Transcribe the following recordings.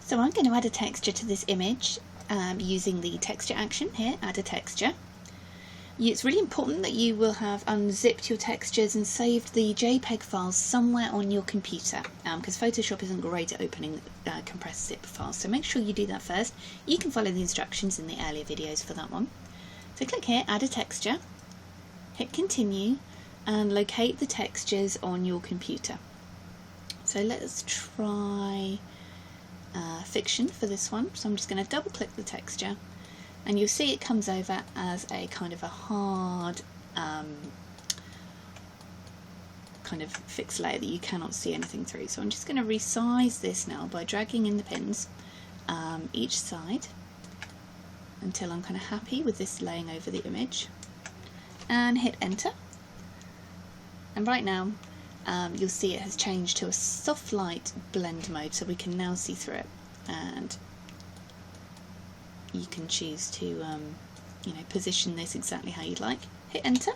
So I'm going to add a texture to this image using the texture action here, add a texture. It's really important that you will have unzipped your textures and saved the Jpeg files somewhere on your computer, because Photoshop isn't great at opening compressed zip files, so make sure you do that first. You can follow the instructions in the earlier videos for that one. So click here, add a texture, hit continue, and locate the textures on your computer. So let's try fiction for this one. So I'm just going to double click the texture, and you'll see it comes over as a kind of a hard kind of fixed layer that you cannot see anything through. So I'm just going to resize this now by dragging in the pins each side until I'm kind of happy with this laying over the image, and hit enter. And right now you'll see it has changed to a Softlight blend mode, so we can now see through it, and you can choose to position this exactly how you'd like. Hit enter,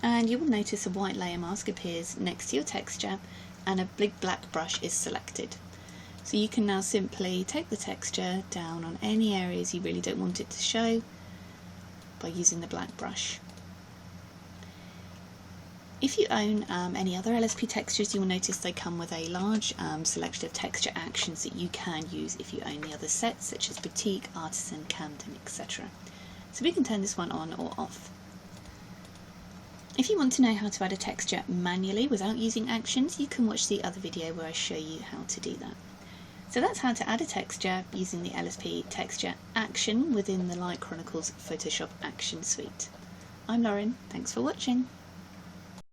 and you will notice a white layer mask appears next to your texture and a big black brush is selected. So you can now simply take the texture down on any areas you really don't want it to show by using the black brush. If you own any other LSP textures, you will notice they come with a large selection of texture actions that you can use if you own the other sets, such as Boutique, Artisan, Camden, etc. So we can turn this one on or off. If you want to know how to add a texture manually without using actions, you can watch the other video where I show you how to do that. So that's how to add a texture using the LSP texture action within the Light Chronicles Photoshop action suite. I'm Lauren, thanks for watching.